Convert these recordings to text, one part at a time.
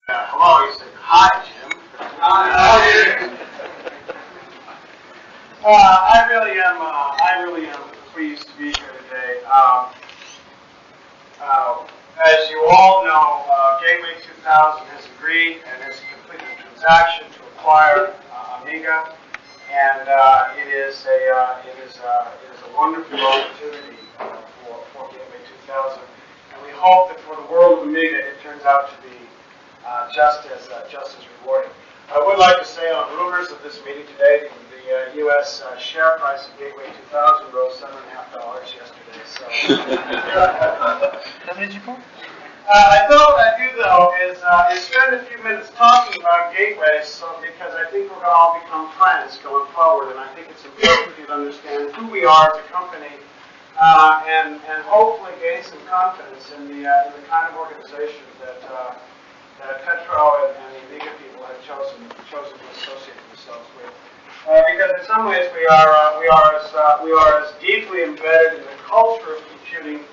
Hello, you said, hi, Jim. Hi. I really am pleased to be here today. As you all know, Gateway 2000 has agreed and has completed a transaction to acquire Amiga, and it is a wonderful opportunity for Gateway 2000, and we hope that for the world of Amiga it turns out to be just as rewarding. I would like to say on rumors of this meeting today, the U.S. share price of Gateway 2000 rose $7.50 yesterday. So, I thought what I'd do though is spend a few minutes talking about gateways, because I think we're going to all become friends going forward, and I think it's important for you to understand who we are as a company, and hopefully gain some confidence in the kind of organization that Petro and the Amiga people have chosen to associate themselves with. Because in some ways we are as deeply embedded in the culture of computing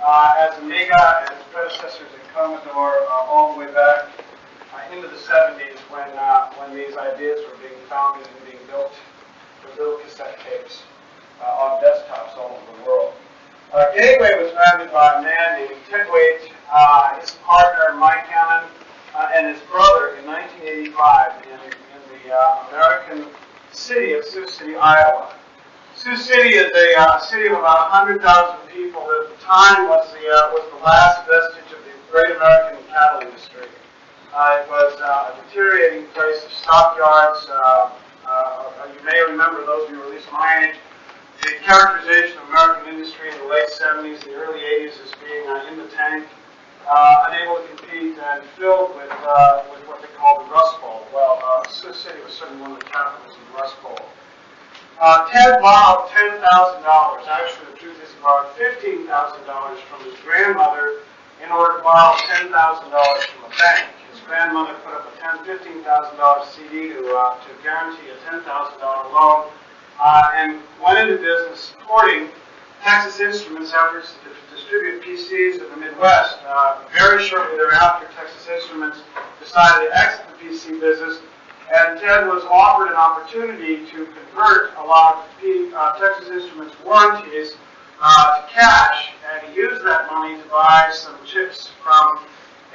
as Amiga and its predecessors in Commodore all the way back into the 70s when these ideas were being founded and being built with little cassette tapes on desktops all over the world. Gateway was founded by a man named Ted Waite, his partner Mike Hammond, and his brother in 1985 in the American city of Sioux City, Iowa. Sioux City is a city of about 100,000 people that at the time was the last vestige of the great American cattle industry. It was a deteriorating place of stockyards. You may remember, those of you at least my age, the characterization of American industry in the late 70s, the early 80s as being in the tank, unable to compete, and filled with what they called the Rust Bowl. Well, Sioux City was certainly one of the capitals of the Rust Bowl. Ted borrowed $10,000. Actually, the truth is he borrowed $15,000 from his grandmother in order to borrow $10,000 from a bank. His grandmother put up a $15,000 CD to guarantee a $10,000 loan, and went into business supporting Texas Instruments' efforts to distribute PCs in the Midwest. Very shortly thereafter, Texas Instruments decided to exit the PC business, and Ted was offered an opportunity to convert a lot of Texas Instruments warranties to cash, and he used that money to buy some chips from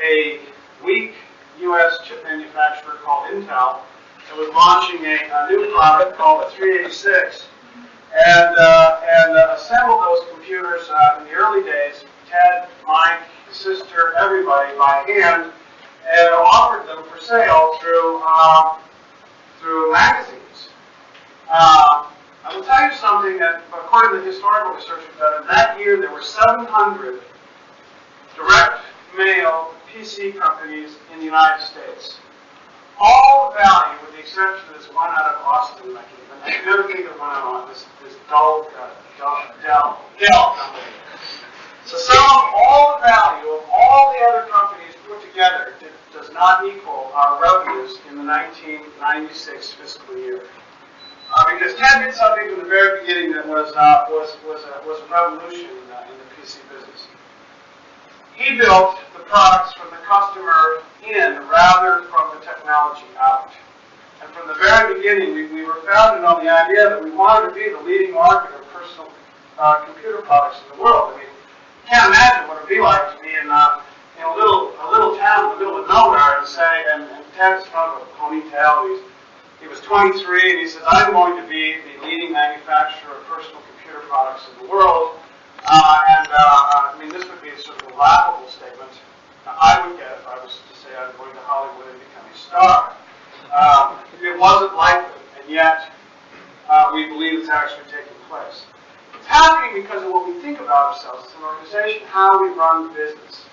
a weak U.S. chip manufacturer called Intel that was launching a new product called the 386. And assembled those computers in the early days, Ted, Mike, his sister, everybody by hand, and offered them for sale through magazines. I will tell you something that, according to the historical research we've done, in that year there were 700 direct mail PC companies in the United States. All the value, with the exception of this one out of Austin, I can never think of one out of this Dell company. So sum up all the value of all the other companies put together does not equal our revenues in the 1996 fiscal year. Because Ted did something from the very beginning that was a revolution in the PC business. He built the products from the customer in rather from the technology out. And from the very beginning, we were founded on the idea that we wanted to be the leading market of personal computer products in the world. I mean, you can't imagine what it would be like to be in a little town in the middle of nowhere and say, and Ted's kind of a ponytail. He was 23, and he says, I'm going to be the leading manufacturer of personal computer products in the world. I mean, this would be sort of a laughable statement I would get if I was to say I'm going to Hollywood and become a star. It wasn't likely, and yet we believe it's actually taking place. It's happening because of what we think about ourselves as an organization, how we run business.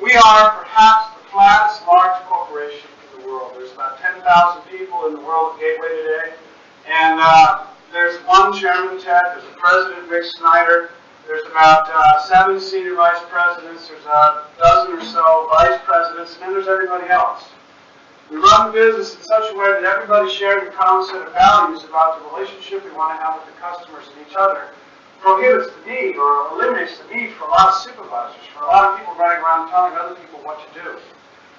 We are perhaps the flattest large corporation in the world. There's about 10,000 people in the world of Gateway today, and there's one chairman, Ted, there's a president, Rick Snyder, there's about 7 senior vice presidents, there's a dozen or so vice presidents, and then there's everybody else. We run the business in such a way that everybody shares a common set of values about the relationship we want to have with the customers and each other. Prohibits the need or eliminates the need for a lot of supervisors, for a lot of people running around telling other people what to do.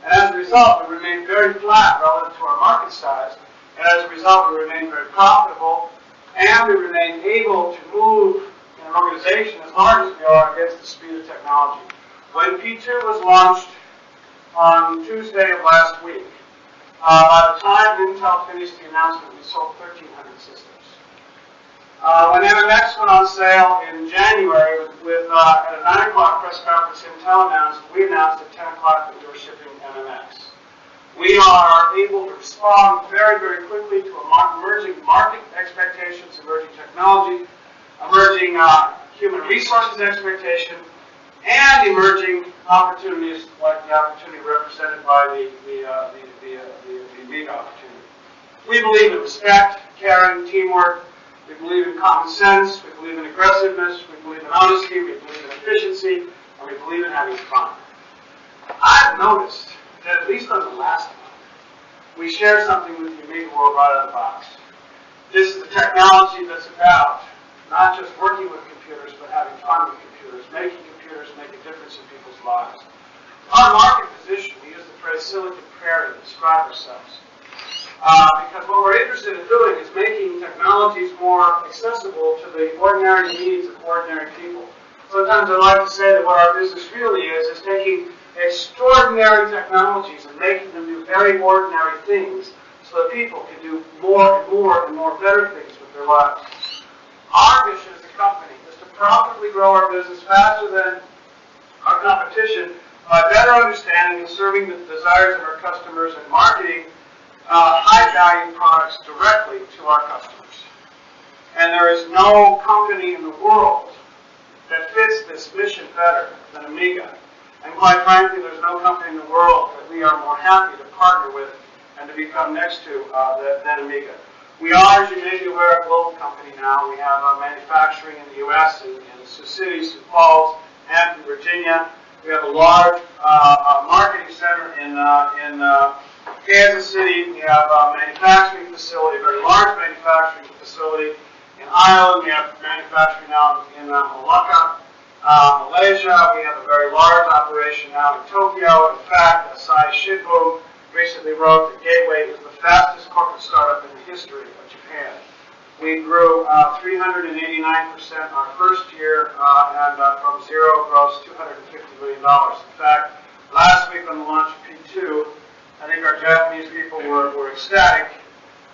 And as a result, we remain very flat relative to our market size. And as a result, we remain very profitable. And we remain able to move in an organization as large as we are against the speed of technology. When P2 was launched on Tuesday of last week, by the time Intel finished the announcement, we sold 1,300 systems. When MMX went on sale in January, at a 9 o'clock press conference, Intel announced, we announced at 10 o'clock that we were shipping MMX. We are able to respond very, very quickly to emerging market expectations, emerging technology, emerging human resources expectation, and emerging opportunities like the opportunity represented by the Amiga opportunity. We believe in respect, caring, teamwork. We believe in common sense. We believe in aggressiveness. We believe in honesty. We believe in efficiency. And we believe in having fun. I've noticed that at least on the last one, we share something with the Amiga world right out of the box. This is the technology that's about not just working with computers, but having fun with computers, making computers make a difference in people's lives. Our market position, we use the phrase Silicon Prairie to describe ourselves. Because what we're interested in doing is making technologies more accessible to the ordinary needs of ordinary people. Sometimes I like to say that what our business really is taking extraordinary technologies and making them do very ordinary things so that people can do more and more and more better things with their lives. Our mission as a company is to profitably grow our business faster than our competition by better understanding and serving the desires of our customers and marketing high-value products directly to our customers. And there is no company in the world that fits this mission better than Amiga. And quite frankly, there's no company in the world that we are more happy to partner with and to become next to than Amiga. We are, as you may be aware, a global company now. We have manufacturing in the U.S., in Sioux City, Sioux Falls, Hampton, Virginia. We have a large marketing center in Kansas City. We have a manufacturing facility, a very large manufacturing facility in Ireland. We have manufacturing now in Malacca, Malaysia. We have a very large operation now in Tokyo. In fact, Sai Shibum recently wrote that Gateway is the fastest corporate startup in the history of Japan. We grew 389% our first year, and from zero gross $250 million. In fact, last week on the launch of P2, I think our Japanese people were ecstatic.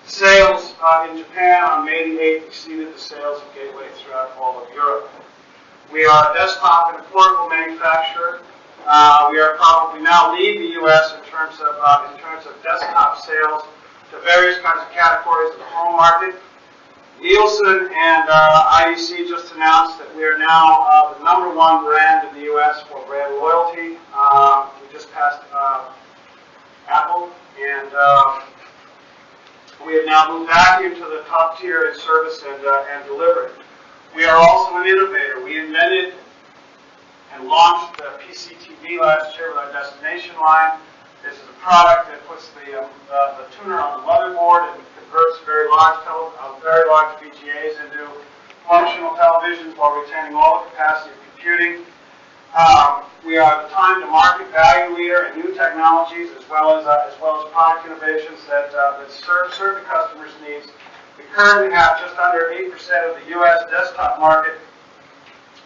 Sales in Japan on May the 8th exceeded the sales of Gateway throughout all of Europe. We are a desktop and a portable manufacturer. We are probably now lead the U.S. in terms of desktop sales to various kinds of categories of the home market. Nielsen and IDC just announced that we are now the #1 brand in the U.S. for brand loyalty. We just passed Apple, and we have now moved back into the top tier in service and delivery. We are also an innovator. We invented and launched the PCTV last year with our destination line. This is a product that puts the tuner on the motherboard and converts very large VGAs into functional televisions while retaining all the capacity of computing. We are the time-to-market value leader in new technologies as well as product innovations that serve the customers' needs. We currently have just under 8% of the U.S. desktop market,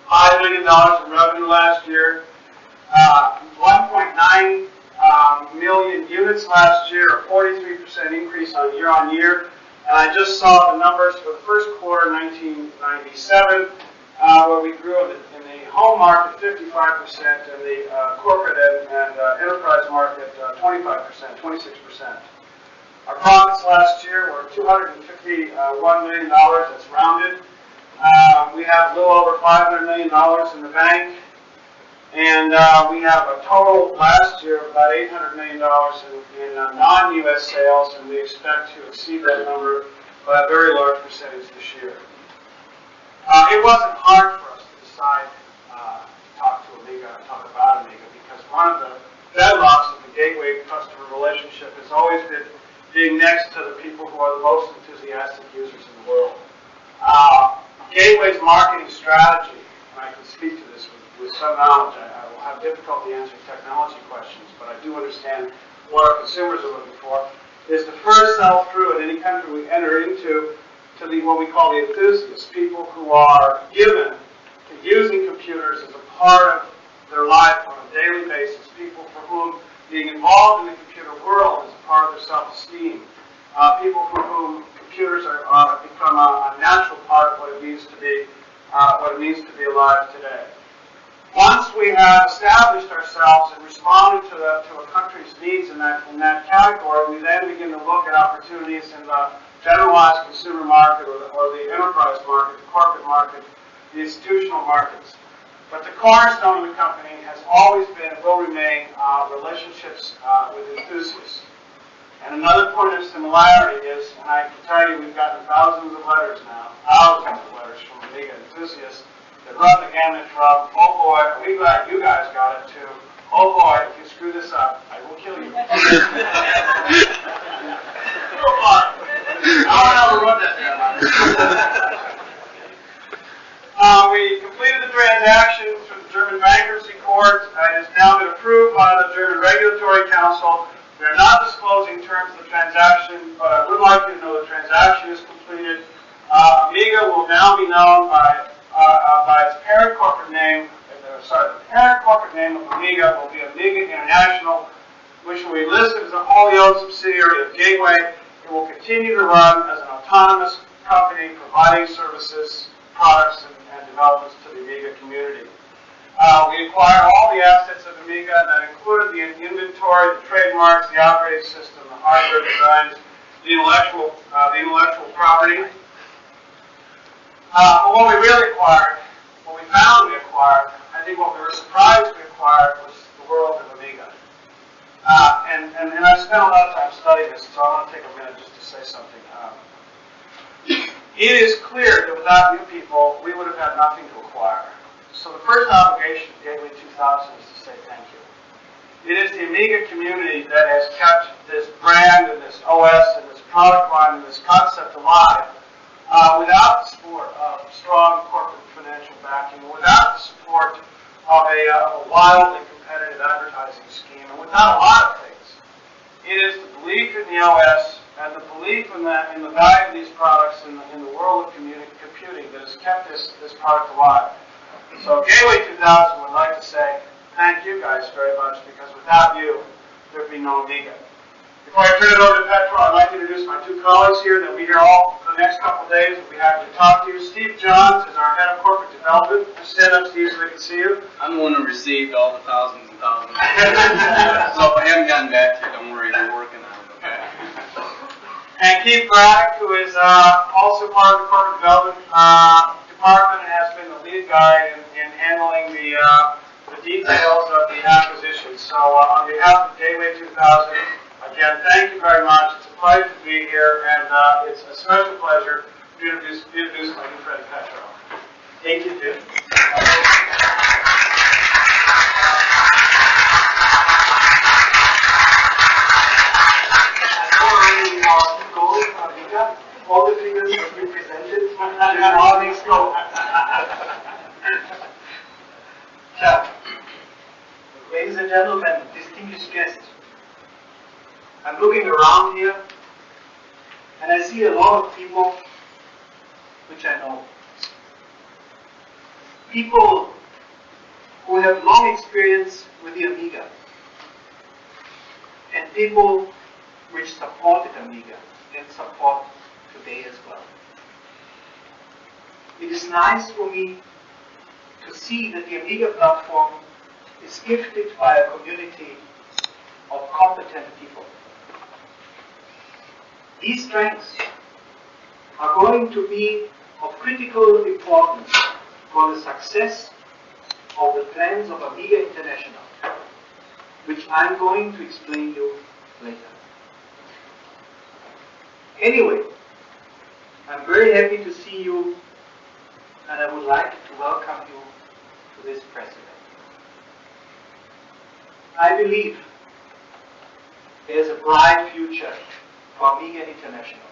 $5 million in revenue last year, 1.9 million units last year, a 43% increase on year. And I just saw the numbers for the first quarter, 1997, where we grew in the home market 55%, and the corporate and enterprise market 25%, 26%. Our profits last year were $251 million. That's rounded. We have a little over $500 million in the bank. And we have a total last year of about $800 million in non-U.S. sales, and we expect to exceed that number by a very large percentage this year. It wasn't hard for us to decide to talk to Amiga and talk about Amiga, because one of the bedrocks of the Gateway customer relationship has always been being next to the people who are the most enthusiastic users in the world. Gateway's marketing strategy, and I can speak to this with with some knowledge. I will have difficulty answering technology questions, but I do understand what our consumers are looking for, is to first sell through in any country we enter into to the what we call the enthusiasts, people who are given to using computers as a part of their life on a daily basis, people for whom being involved in the computer world is a part of their self-esteem, people for whom computers are become a natural part of what it means to be alive today. Once we have established ourselves and responded to a country's needs in that category, we then begin to look at opportunities in the generalized consumer market or the enterprise market, the corporate market, the institutional markets. But the cornerstone of the company has always been and will remain relationships with enthusiasts. And another point of similarity is, and I can tell you we've gotten thousands of letters now, thousands of letters from Amiga enthusiasts that run the gamut from, oh boy, are we glad you guys got it, to, oh boy, if you screw this up, I will kill you. We completed the transaction through the German bankruptcy court. It has now been approved by the German Regulatory Council. We are not disclosing terms of the transaction, but I would like you to know the transaction is completed. Amiga will now be known by its parent corporate name. The parent corporate name of Amiga will be Amiga International, which will be listed as a wholly owned subsidiary of Gateway. It will continue to run as an autonomous company providing services, products, and developments to the Amiga community. We acquired all the assets of Amiga, and that included the inventory, the trademarks, the operating system, the hardware designs, the intellectual property. But what we really acquired, what we found we acquired, I think what we were surprised we acquired was the world of Amiga. And I spent a lot of time studying this, so I want to take a minute just to say something. It is clear that without you people, we would have had nothing to acquire. So the first obligation of Gateway 2000 is to say thank you. It is the Amiga community that has kept this brand and this OS and this product line and this concept alive without the support of strong corporate financial backing, without the support of a wildly competitive advertising scheme, and without a lot of things. It is the belief in the OS and the belief in the value of these products in the world of computing that has kept this product alive. So Gateway 2000 would like to say thank you guys very much, because without you, there would be no Amiga. Before I turn it over to Petro, I'd like to introduce my two colleagues here that will be here all for the next couple of days. We'll be happy to talk to you. Steve Johns is our head of corporate development. Stand up, Steve, so they can see you. I'm the one who received all the thousands and thousands. So if I haven't gotten back to you, don't worry, we're working on it, okay? And Keith Braddock, who is also part of the corporate development department and has been the lead guy in handling the details of the acquisition. So on behalf of Gateway 2000, again, thank you very much. It's a pleasure to be here, and it's a special pleasure to introduce my new friend Petro. Thank you, Jim. All the figures that we presented in the morning scope. Ladies and gentlemen, distinguished guests, I'm looking around here and I see a lot of people which I know. People who have long experience with the Amiga, and people which supported Amiga and support today as well. It is nice for me to see that the Amiga platform is gifted by a community of competent people. These strengths are going to be of critical importance for the success of the plans of Amiga International, which I'm going to explain to you later. Anyway, I'm very happy to see you, and I would like to welcome you to this press event. I believe there's a bright future for Amiga International,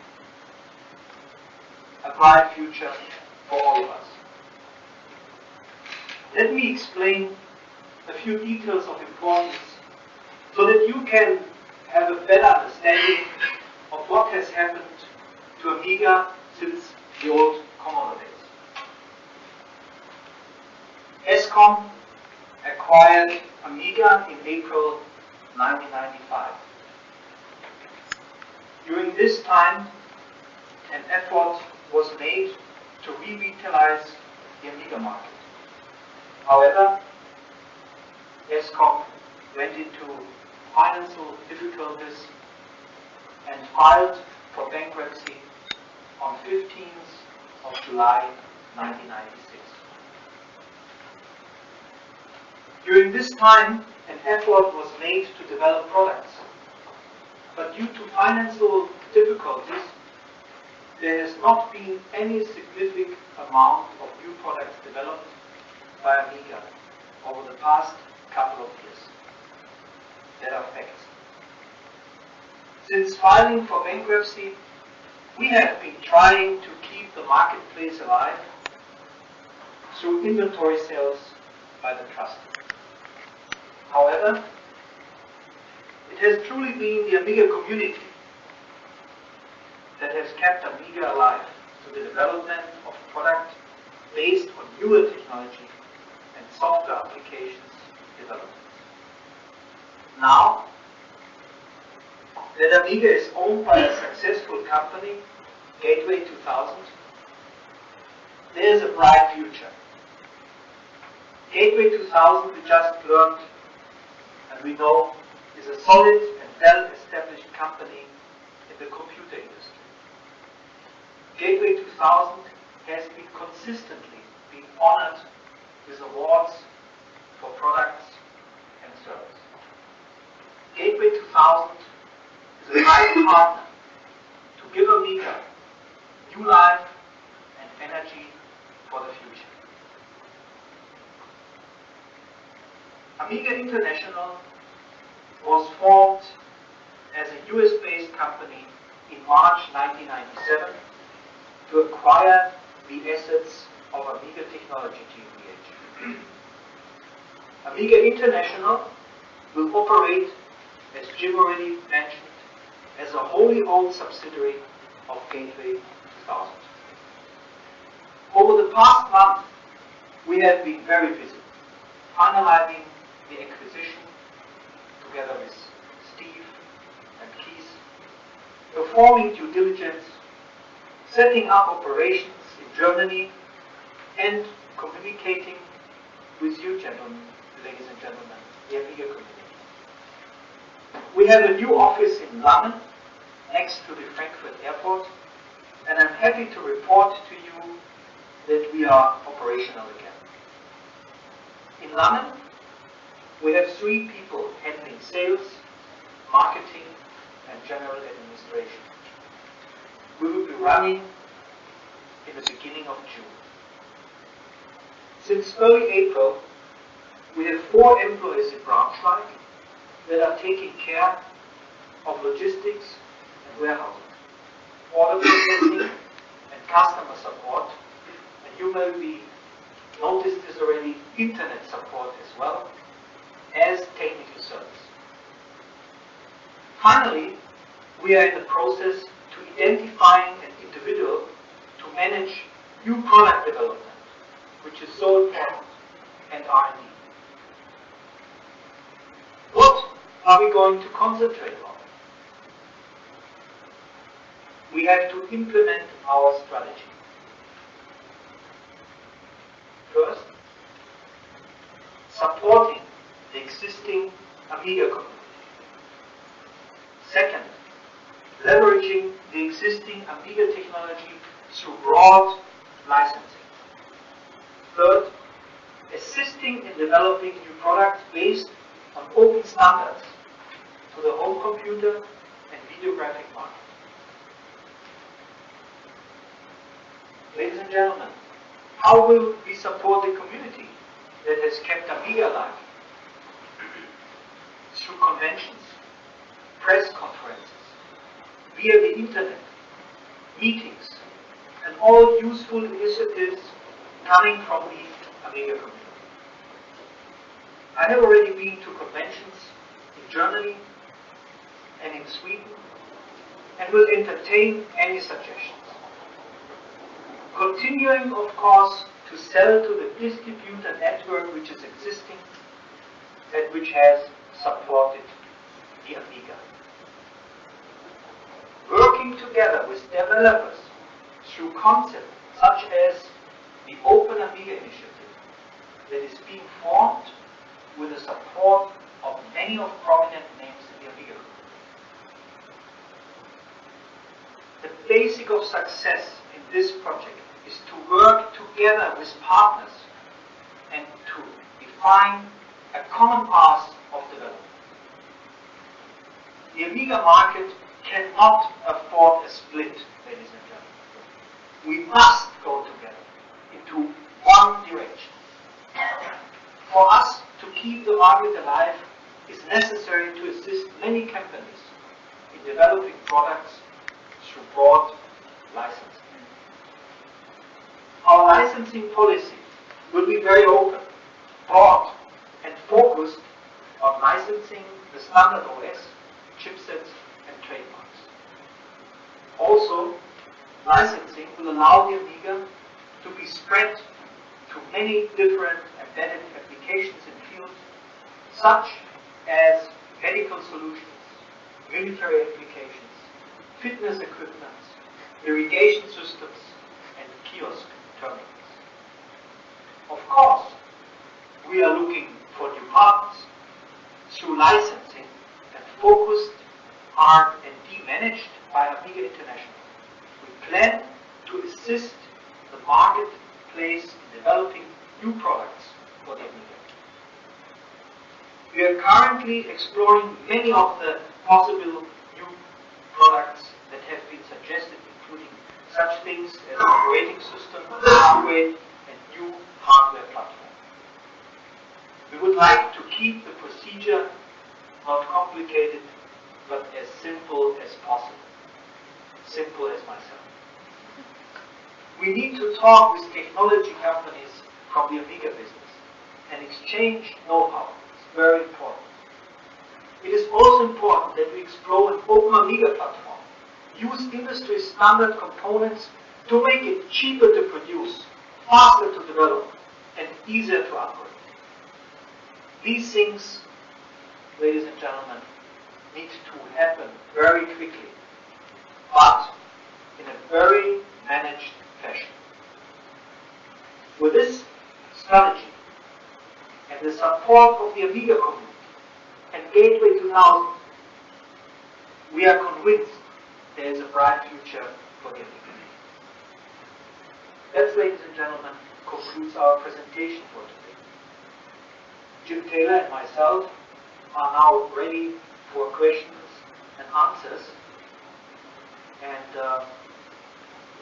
a bright future for all of us. Let me explain a few details of importance so that you can have a better understanding of what has happened to Amiga since the old Commodore days. ESCOM acquired Amiga in April 1995. During this time, an effort was made to revitalize the Amiga market. However, ESCOM went into financial difficulties and filed for bankruptcy on 15th of July 1996. During this time, an effort was made to develop products, but due to financial difficulties, there has not been any significant amount of new products developed by Amiga over the past couple of years. That are facts. Since filing for bankruptcy, we have been trying to keep the marketplace alive through inventory sales by the trust. However, it has truly been the Amiga community that has kept Amiga alive through the development of product based on newer technology and software applications development. Now that Amiga is owned by a successful company, Gateway 2000, there is a bright future. Gateway 2000, we just learned, and we know, is a solid and well-established company in the computer industry. Gateway 2000 has been consistently being honored with awards for products and service. Gateway 2000 is a vital partner to give Amiga new life and energy for the future. Amiga International was formed as a US-based company in March 1997 to acquire the assets of Amiga Technology GmbH. Amiga International will operate, as Jim already mentioned, as a wholly owned subsidiary of Gateway 2000. Over the past month, we have been very busy finalizing the acquisition together with Steve and Keith, performing due diligence, setting up operations in Germany, and communicating with you gentlemen, ladies and gentlemen, the Amiga community. We have a new office in London, next to the Frankfurt airport, and I'm happy to report to you that we are operational again. In London, we have 3 people handling sales, marketing, and general administration. We will be running in the beginning of June. Since early April, we have 4 employees in Braunschweig that are taking care of logistics and warehousing, order processing and customer support, and you may be noticed this already, internet support as well as technical service. Finally, we are in the process to identifying an individual to manage new product development, which is so important, and R&D. What are we going to concentrate on? We have to implement our strategy. First, supporting the existing Amiga community. Second, leveraging the existing Amiga technology through broad licensing. Third, assisting in developing new products based on open standards to the home computer and video graphic market. Ladies and gentlemen, how will we support the community that has kept Amiga alive? Through conventions, press conferences, via the internet, meetings, and all useful initiatives coming from the Amiga community. I have already been to conventions in Germany and in Sweden and will entertain any suggestions. Continuing, of course, to sell to the distributor network which is existing and which has supported the Amiga. Working together with developers through concepts such as the Open Amiga initiative that is being formed with the support of many of prominent names in the Amiga group. The basic of success in this project is to work together with partners and to define a common path of development. The Amiga market cannot afford a split, ladies and gentlemen. We must go together into one direction. For us to keep the market alive, it is necessary to assist many companies in developing products through broad licensing. Our licensing policy will be very open, broad, and focused on licensing the standard OS, chipsets, and trademarks. Also, licensing will allow the Amiga to be spread to many different embedded applications and fields, such as medical solutions, military applications, fitness equipment, irrigation systems, and kiosk terminals. Of course, we are looking for new partners through licensing and focused R&D managed by Amiga International. We plan to assist the marketplace in developing new products for the Amiga. We are currently exploring many of the possible new products that have been suggested, including such things as operating system, hardware, and new hardware platform. We would like to keep the procedure not complicated, but as simple as possible. Simple as myself. We need to talk with technology companies from the Amiga business and exchange know-how. It's very important. It is also important that we explore an open Amiga platform, use industry standard components to make it cheaper to produce, faster to develop, and easier to upgrade. These things, ladies and gentlemen, need to happen very quickly, but in a very managed fashion. With this strategy and the support of the Amiga community and Gateway 2000, we are convinced there is a bright future for the Amiga. That, ladies and gentlemen, concludes our presentation for today. Jim Taylor and myself are now ready for questions and answers, and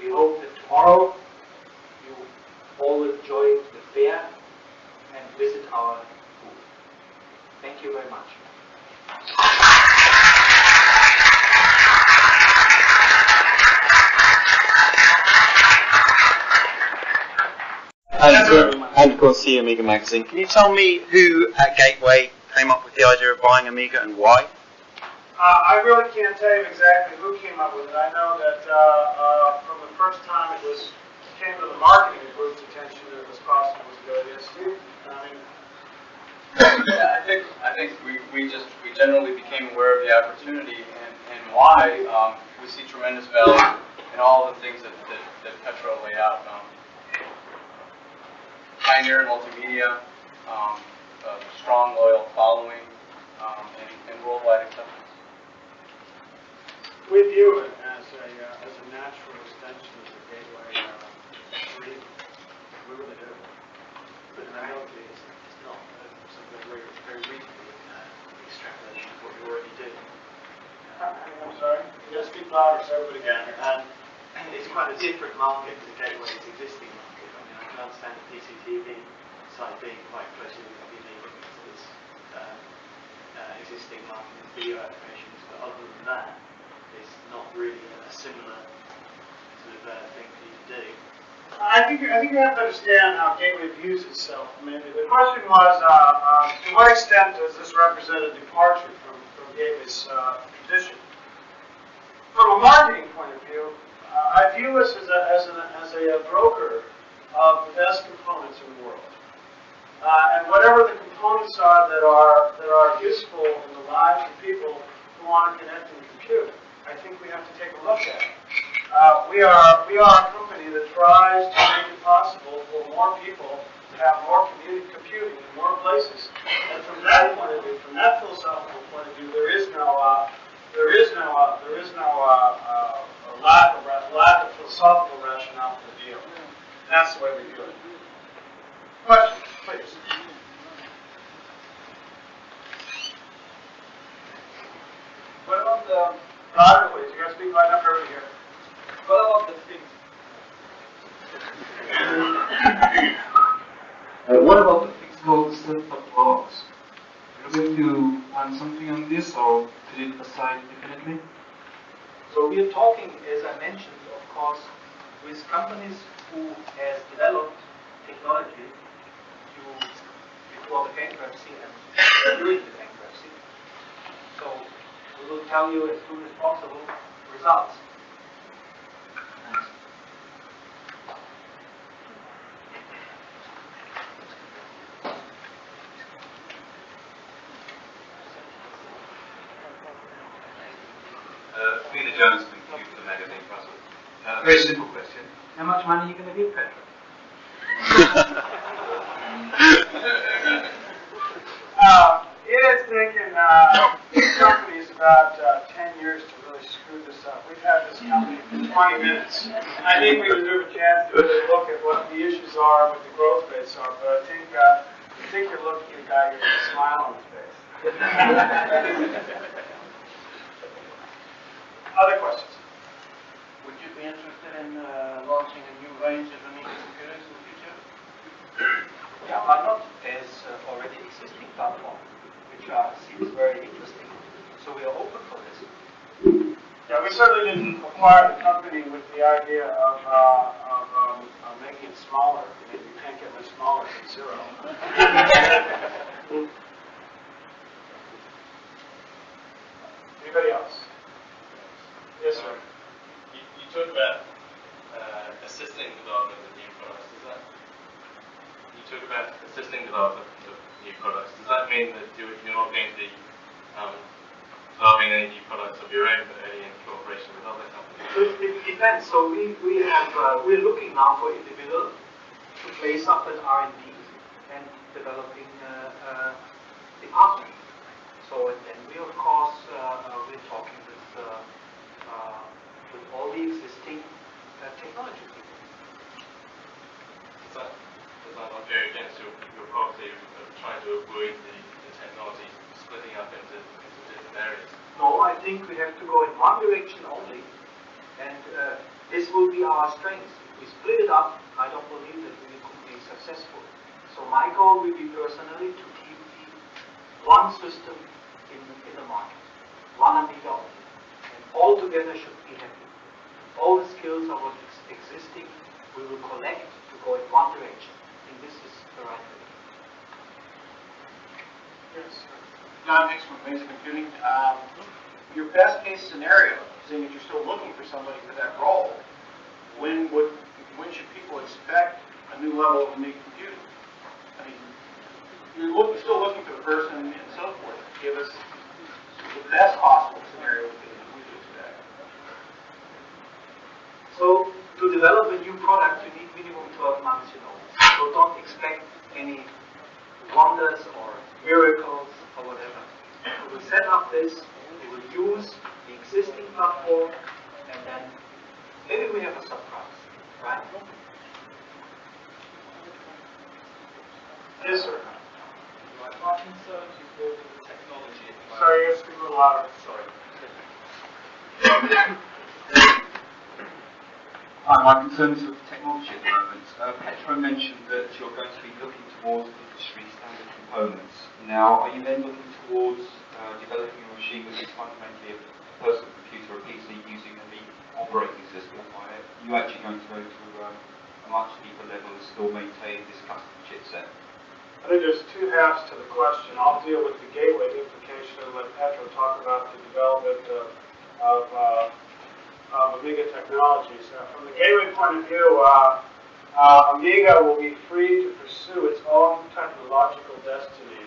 we hope that tomorrow you all will enjoy the fair and visit our booth. Thank you very much. And of course, CU Amiga magazine. Can you tell me who at Gateway came up with the idea of buying Amiga and why? I really can't tell you exactly who came up with it. I know that from the first time it came to the marketing group's attention that it was possible to go this. Yeah, I think we generally became aware of the opportunity and why we see tremendous value in all the things that Petro laid out. Pioneer in multimedia, strong, loyal following, and worldwide acceptance. We view it as a natural extension of the Gateway dream. We really do. But in reality, it's not something very recently extrapolation of what you already do. I'm sorry? Just speak louder, say it again. It's quite a different market to Gateway's existing market. I mean, I can understand the PCTV side being quite closely with the Amiga because of its existing market and video applications, but other than that, it's not really a similar sort of thing for you to do. I I think you have to understand how Gateway views itself. I mean, the question was, to what extent does this represent a departure from Gateway's tradition? From a marketing point of view, I view us as a broker of the best components in the world. And whatever the components are that are useful in the lives of people who want to connect and compute, I think we have to take a look at it. We are a company that tries to make it possible for more people to have more computing in more places. And from that point of view, from that philosophical point of view, there is no lack of philosophical rationale for the deal. That's the way we do it. Questions, please. What about the Louder, please. You guys speak loud enough over here. what about the things? What about the things called set-top box? Are you going to plan something on this or put it aside definitely? So we are talking, as I mentioned, of course, with companies who has developed technology before the bankruptcy and during the bankruptcy. So we will tell you as soon as possible results. Peter Jones from Computer Magazine, Brussels. A very simple question. How much money are you going to give, Petro? It has taken these companies about 10 years to really screw this up. We've had this company for 20 minutes. I think we deserve a chance to really look at what the issues are, what the growth rates are, but I think you're looking at a guy with a smile on his face. Other questions? Would you be interested in launching a new range of Amiga computers in the future? Yeah, why not? There's already existing platform, which seems very interesting. So we are open for this. Yeah, we certainly didn't acquire the company with the idea of making it smaller. I mean, you can't get much smaller than zero. Anybody else? Yes, sir. You talk about assisting development of new products. You talk about assisting development of new products. Does that mean that you're not going to be developing any new products of your own, but only in cooperation with other companies? It depends. So we're looking now for individuals to place up an R&D and developing department. So and then we of course we're talking with all the existing technology people. Does that not go against your policy of trying to avoid the technology splitting up into different areas? No, I think we have to go in one direction only, and this will be our strength. If we split it up, I don't believe that we could be successful. So my goal will be personally to keep one system in the market, one Amiga only, and all together should be happy. All the skills are what is existing. We will collect to go in one direction. I think this is the right way. Yes. John Hicks from Basic Computing. Your best case scenario, seeing that you're still looking for somebody for that role, when should people expect a new level of Amiga computing? I mean, you're still looking for the person and so forth. Give us the best possible scenario we could expect. So to develop a new product, you need minimum 12 months, you know. So don't expect any wonders or miracles or whatever. We will set up this, we will use the existing platform, and then maybe we have a surprise, right? Yes, sir. What concerns you for the technology? Sorry, you guys speak a little louder. Sorry. Hi, my concern is with technology at the moment. Petro mentioned that you're going to be looking towards industry standard components. Now, are you then looking towards developing a machine which is fundamentally a personal computer, a PC, using the operating system? Or are you actually going to go to a much deeper level still maintain this custom chipset? I think there's two halves to the question. I'll deal with the gateway implication and let Petro talk about the development of Amiga technologies. From the gateway point of view, Amiga will be free to pursue its own technological destiny,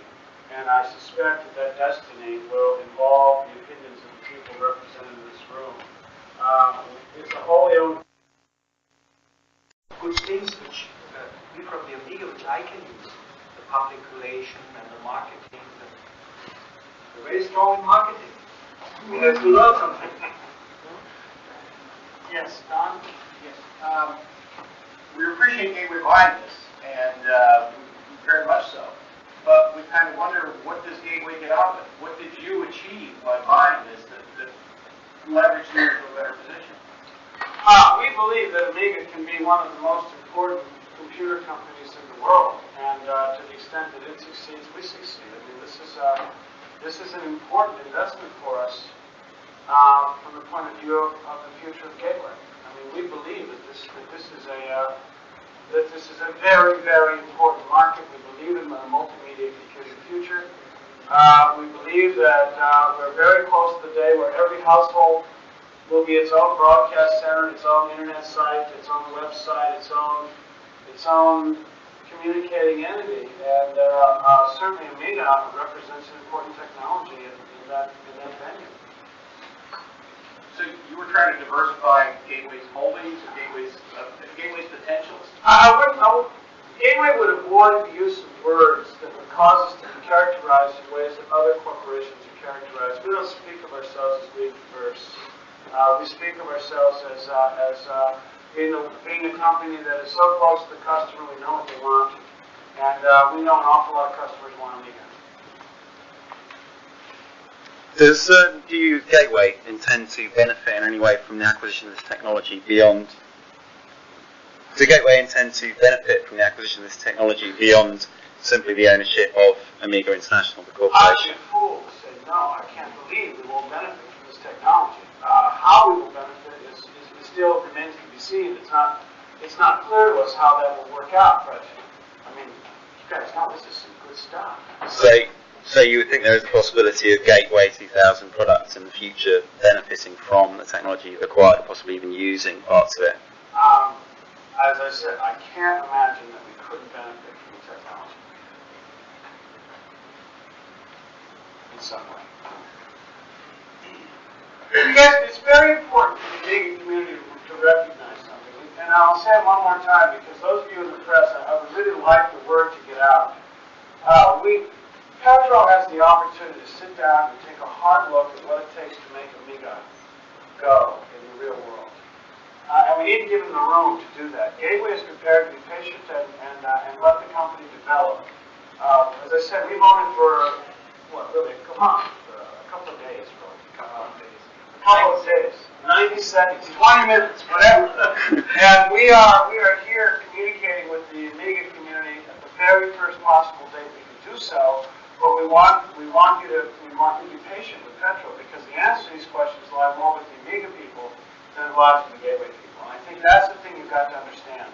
and I suspect that destiny will involve the opinions of the people represented in this room. It's a wholly owned good things which we from the Amiga, which I can use, the public relation and the marketing. We're very strong in marketing. We have to learn something. Yes, Don? Yes. We appreciate Gateway buying this, and very much so. But we kind of wonder, what does Gateway get out of it? What did you achieve by buying this that leveraged you into a better position? We believe that Amiga can be one of the most important computer companies in the world, and to the extent that it succeeds, we succeed. I mean, this is an important investment for us from the point of view of the future of Gateway. I mean, we believe that this is a very, very important market. We believe in the multimedia computing future. We believe that we're very close to the day where every household will be its own broadcast center, its own internet site, its own website, its own communicating entity, and certainly Amiga represents an important technology in that venue. So you were trying to diversify Gateway's holdings or Gateway's potentials? Gateway would avoid the use of words that would cause us to be characterized in ways that other corporations are characterized. We don't speak of ourselves as being diverse. We speak of ourselves as being a company that is so close to the customer, we know what they want, and we know an awful lot of customers want Amiga. Do you, Gateway, intend to benefit in any way from the acquisition of this technology beyond? Does Gateway intend to benefit from the acquisition of this technology beyond simply the ownership of Amiga International, the corporation? I'd be a fool to say no. I can't believe we won't benefit from this technology. How we will benefit is still remains to be seen. It's not clear to us how that will work out, but I mean, you guys know this is some good stuff. So you would think there is a possibility of Gateway 2000 products in the future benefiting from the technology you've acquired, possibly even using parts of it? As I said, I can't imagine that we couldn't benefit from the technology in some way. Because it's very important for the Amiga community to recognize something. And I'll say it one more time, because those of you in the press, I would really like the word to get out. Petro has the opportunity to sit down and take a hard look at what it takes to make Amiga go in the real world. And we need to give them the room to do that. Gateway is prepared to be patient and let the company develop. As I said, we've owned it for, a couple of days, really. A couple of days. 90 seconds, 20 minutes, whatever. And we are here communicating with the Amiga community at the very first possible date we can do so. But we want you to be patient with Petro, because the answer to these questions lie more with the Amiga people than it lies with the Gateway people. And I think that's the thing you've got to understand.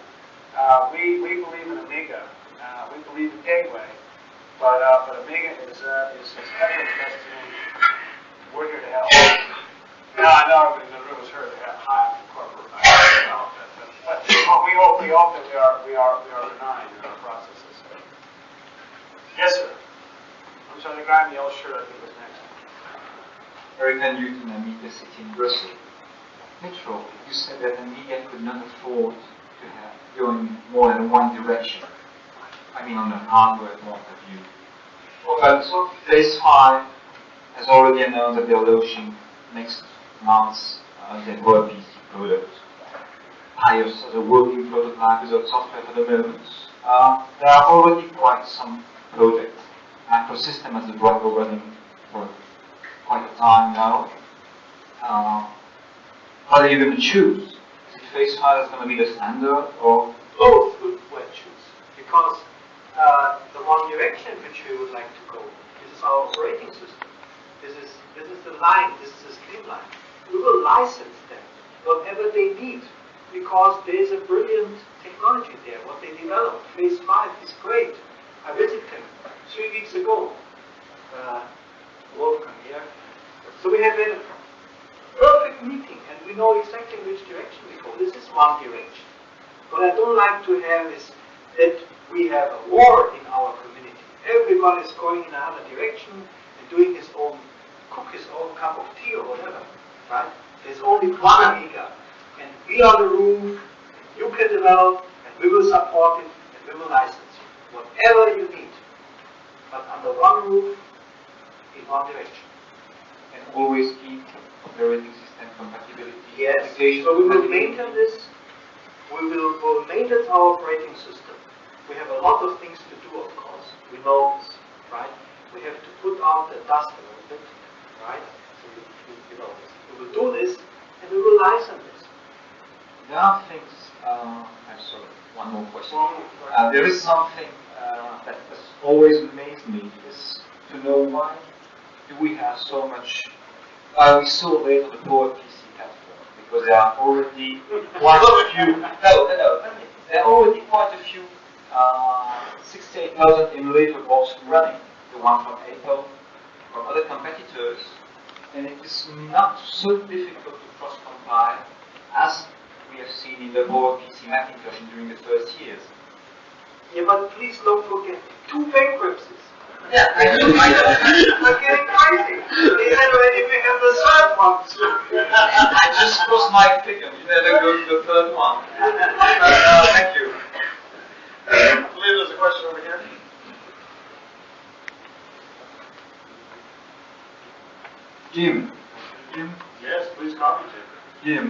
We believe in Amiga. We believe in Gateway. But Amiga is Petro's destiny. We're here to help. Now, I know everybody in the room has heard that high corporate. But we hope that we are benign in our processes. Yes, sir. I'm sorry, the guy in the yellow shirt, I think, was next. Eric Newton, Amiga City in Brussels. Petro, you said that Amiga could not afford to have going more than one direction. I mean, on a hardware point of view. So, Phase 5 has already announced that they're launching next month their World PC product. iOS as a working prototype without software for the moment. There are already quite some projects. Macrosystem as a driver running for quite a time now. What are you going to choose? Is it Phase 5 that's going to be the standard, or both would choose? Because the one direction which we would like to go, this is our operating system. This is the line, this is the streamline. We will license them whatever they need. because there is a brilliant technology there. What they developed, Phase 5, is great. I visited them 3 weeks ago. Wolfgang here. So we have a perfect meeting, and we know exactly in which direction we go. This is one direction. What I don't like to have is that we have a war in our community. Everyone is going in another direction and doing his own, cook his own cup of tea or whatever, right? There's only one Amiga, and we are the roof, you can develop, and we will support it, and we will license you. Whatever you need, but under one roof, in one direction. And always keep operating system compatibility. Yes, so we will maintain this. We will maintain our operating system. We have a lot of things to do, of course. We know this, right? We have to put out the dust a little bit, right? So you know this. We will do this, and we will license this. There are things, I'm sorry, one more question. There is something that has always amazed me, is to know why do we have so much, why are we so late on the board PC platform? Because there are already quite a few, there are already quite a few 68,000 emulator bots running, the one from Apple, from other competitors, and it is not so difficult to cross-compile as we have seen in the board PC Macintosh during the first years. Yeah, but please don't forget 2 bankruptcies. Yeah, I know. I'm getting crazy. If we have the third one. I just crossed my finger. You better go to the third one. Thank you. I believe there's a question over here. Jim. Yes, please copy, Jim. Jim,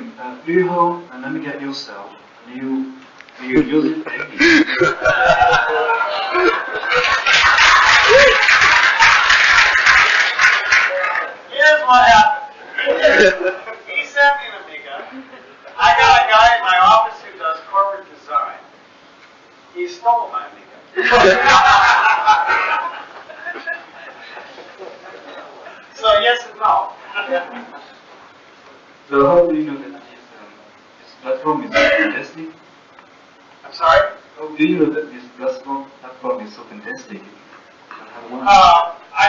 do you hold an Amiga yourself? Do you use it? Here's what happened. He sent me an Amiga. I got a guy in my office who does corporate design. He stole my Amiga. So yes and no. So how do you know that this platform is so fantastic? I'm sorry? How do you know that this platform is so fantastic? I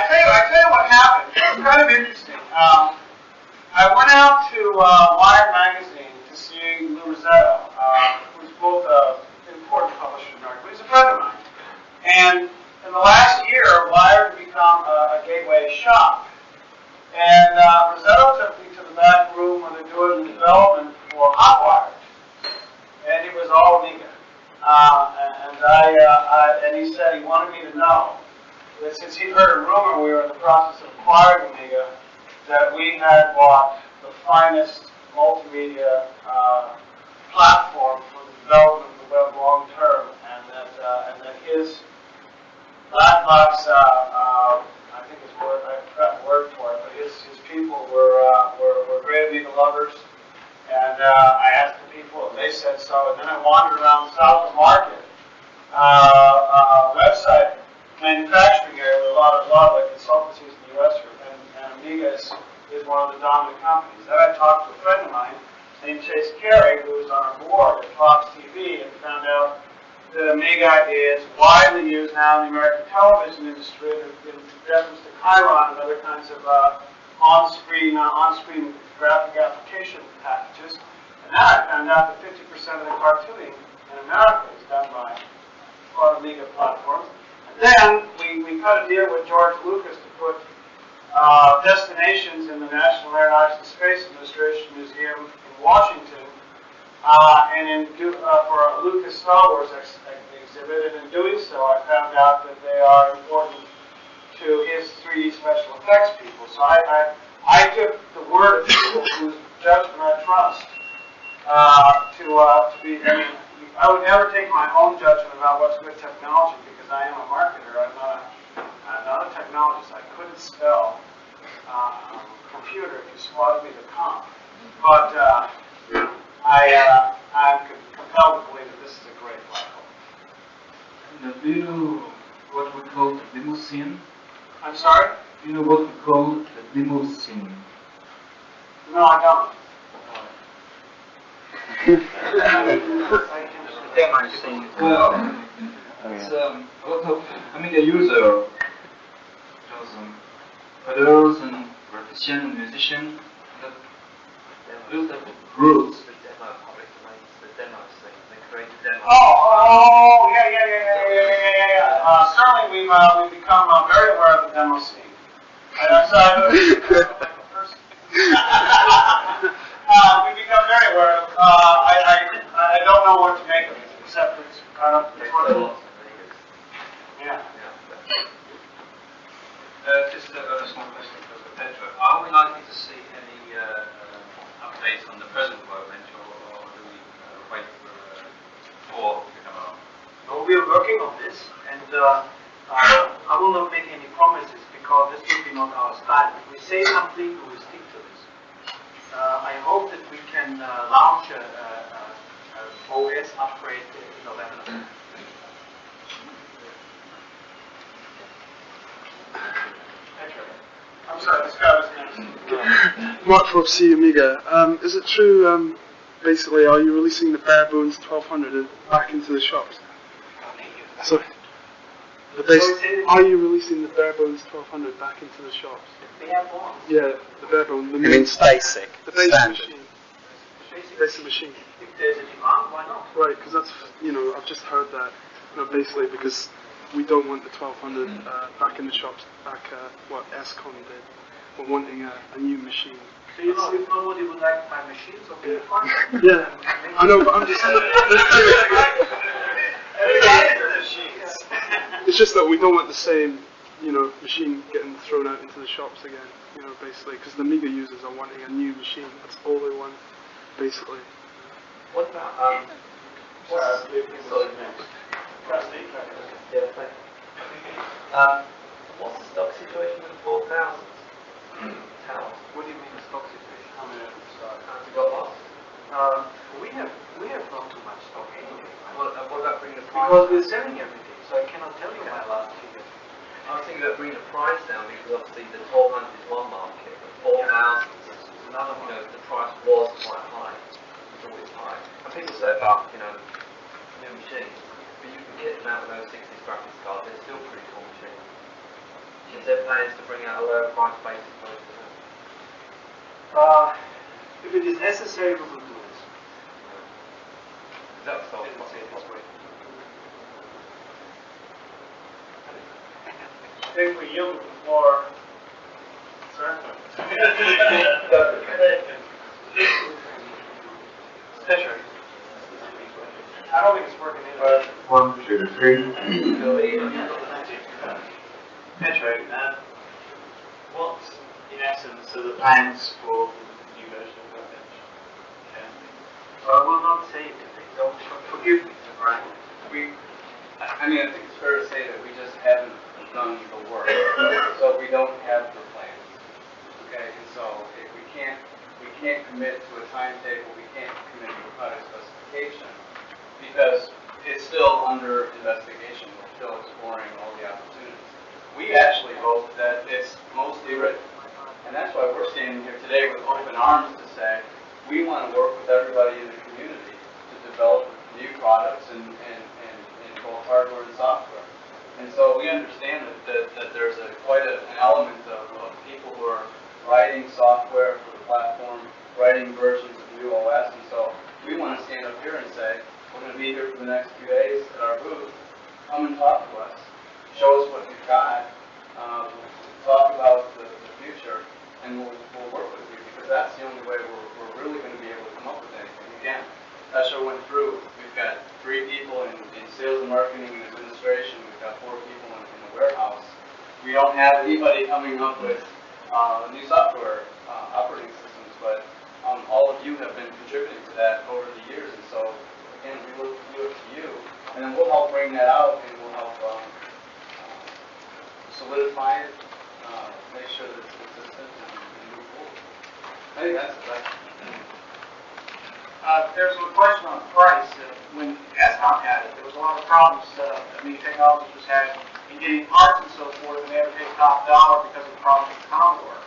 tell you what happened. It was kind of interesting. I went out to Wired magazine to see Lou Rossetto, who's both an important publisher in America, but he's a friend of mine. And in the last year, Wired had become a gateway shop. And Rossetto took me to the back room where they're doing the development for Hotwired. And it was all Amiga. And he said he wanted me to know that since he'd heard a rumor we were in the process of acquiring Amiga, that we had bought the finest multimedia platform for the development of the web long term, and that his black box, I think his word, I forgot the word for it, but his people were great Amiga lovers. And I asked the people, and they said so. And then I wandered around the South of Market website manufacturing area with a lot of the consultancies in the U.S. And Amiga is one of the dominant companies. Then I talked to a friend of mine named Chase Carey, who was on our board at Fox TV, and found out that Amiga is widely used now in the American television industry in reference to Chiron and other kinds of on-screen graphic application packages. And now I found out that 50% of the cartooning in America is done by Amiga platforms. And then we cut a deal with George Lucas to put destinations in the National Aeronautics and Space Administration Museum in Washington, and for a Lucas Star Wars exhibit. And in doing so, I found out that they are important to his 3D special effects people. So I took the word of people whose judgment I trust to be. I mean, I would never take my own judgment about what's good technology because I am a marketer. I'm not a technologist. I couldn't spell computer if you spotted me the comp. But I'm compelled to believe that this is a great platform. Do you know what we call the demo scene? I'm sorry? Do you know what we call the demo scene? No, I don't. Demo scene. Well, it's a lot of Amiga user, coders and musician and musician that build up groups. The demo, public domains, the demo scene, they create a demo. Yeah. Certainly, we've become very aware of the demo scene. We've become very aware of. I don't know what to make of it, except it's kind of. Yeah. Just a small question for Petro. Are we likely to see any updates on the present workbench, or do we wait for to come out? No, we are working on this, and I will not make any promises because this will be not our style. If we say something, we will stick to this. I hope that we can launch a OS upgrade in November. I'm sorry, this guy was next. Mark from CU Amiga. Is it true, basically, are you releasing the bare bones 1200 back into the shops? Sorry. Are you releasing the bare bones 1200 back into the shops? The bare bones? Yeah, the bare bones. You mean basic? The basic standard machine. Basic machine. If there's a demand, why not? Right, because that's, I've just heard that, basically because we don't want the 1200 back in the shops, what ESCOM did. We're wanting a new machine. So if nobody would like to buy machines, okay, fine. Yeah, I know, but I'm just... It's just that we don't want the same, machine getting thrown out into the shops again, basically, because the Amiga users are wanting a new machine. That's all they want, basically. What about, what's the stock situation with the 4000s? What do you mean the stock situation? How many of them stock? Has it got lost? We have not too much stock anyway. What about bringing the price Because down? we're selling everything, so I cannot tell you my last figure. I was thinking about bringing the price down because obviously the 1200 is one market, but 4000 is another. The price was quite high. It's always high. And people say about new machines, but you can get them out with those 60s graphics cards. They're still pretty cool machines. Is there plans to bring out a lower price basic version of them? If it is necessary, we will do it. That's all. I think we yielded the floor. Sir? Fisher. I don't think it's working either. 1, 2, 3. Petro, What, in essence, are the plans for the new version of Workbench? I will not say it today. Don't forgive me. Right. I think it's fair to say that we just haven't done the work, so we don't have the plans. Okay, and so if we can't commit to a timetable, we can't commit to a product specification because it's still under investigation. We're still exploring all the opportunities. We actually hope that it's mostly written, and that's why we're standing here today with open arms to say we want to work with everybody in the community to develop new products and both hardware and software. And so we understand that there's quite an element of people who are writing software for the platform, writing versions of new OS, and so we want to stand up here and say, we're going to be here for the next 2 days at our booth. Come and talk to us. Show us what you've got. Talk about the future, and we'll work with you because that's the only way we're really going to be able to come up with anything. Again, Pesha went through. We've got 3 people in sales and marketing and administration. We've got 4 people in the warehouse. We don't have anybody coming up with new software operating systems, but all of you have been contributing to that over the years, and so again, we look to you, and then we'll help bring that out, and we'll help solidify it, make sure that it's consistent, and move forward. I think that's the best. There's a question on price. When ESCOM had it, there was a lot of problems Amiga Technologies was having in getting parts and so forth, and they had to pay top dollar because of the problems with Commodore.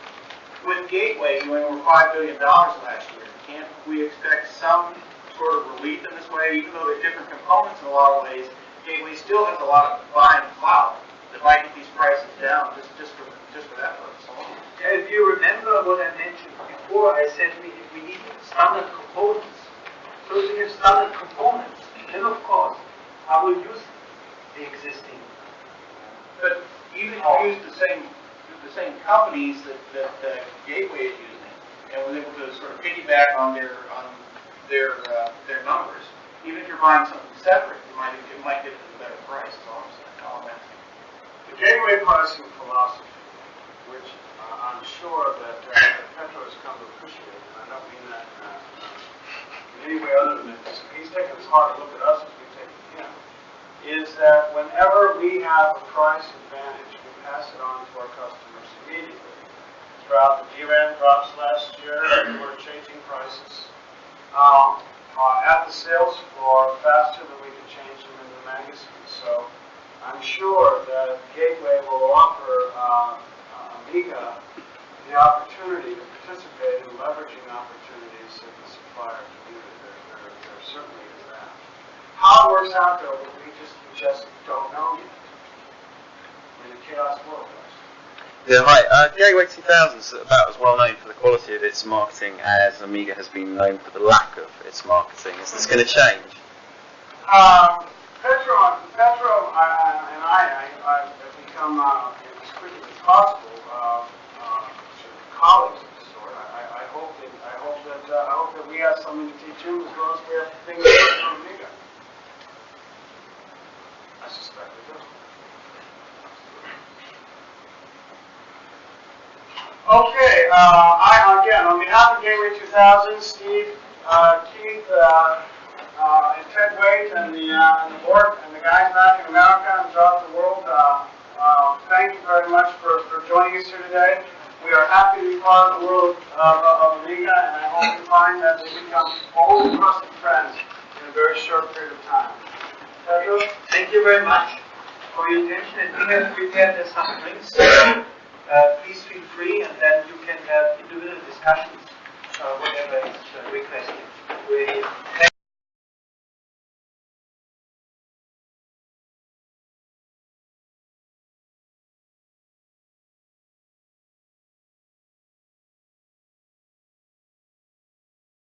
With Gateway, you went over $5 billion last year. Can't we expect some sort of relief in this way, even though they're different components in a lot of ways. Gateway still has a lot of buying clout that might get these prices down just for that purpose alone. Yeah, if you remember what I mentioned before, I said we need standard components. So if we have standard components, then of course I will use the existing. But even if you use the same companies that Gateway is using, and was able to sort of piggyback on their numbers, even if you're buying something separate, it might get it at a better price. That's all I'm saying. All I'm asking. The gateway pricing philosophy, which I'm sure that Petro has come to appreciate, and I don't mean that in any way other than this. He's taken as hard a look at us as we've taken him, is that whenever we have a price advantage, we pass it on to our customers immediately. Throughout the DRAM drops last year, we were changing prices at the sales floor faster than we could change them in the magazine. So I'm sure that Gateway will offer Amiga the opportunity to participate in leveraging opportunities that the supplier can do. There certainly is that. How it works out, though, we just don't know yet. We're in a chaos world. Yeah, right. Gateway 2000 is about as well known for the quality of its marketing as Amiga has been known for the lack of its marketing. Is this going to change? Petro and I have become, as quickly as possible, sort of colleagues of the sort. I hope that we have something to teach him as well as we have things to learn from Amiga. I suspect we do. Okay, again, on behalf of Gateway 2000, Steve, Keith, and Ted Waite, and the board, and the guys back in America and throughout the world, thank you very much for joining us here today. We are happy to be part of the world of Amiga, and I hope you find that we become old and trusted friends in a very short period of time. Pedro? Thank you very much for your attention, and we have prepared some drinks. Please feel free, and then you can have individual discussions, whatever is requested. We're here.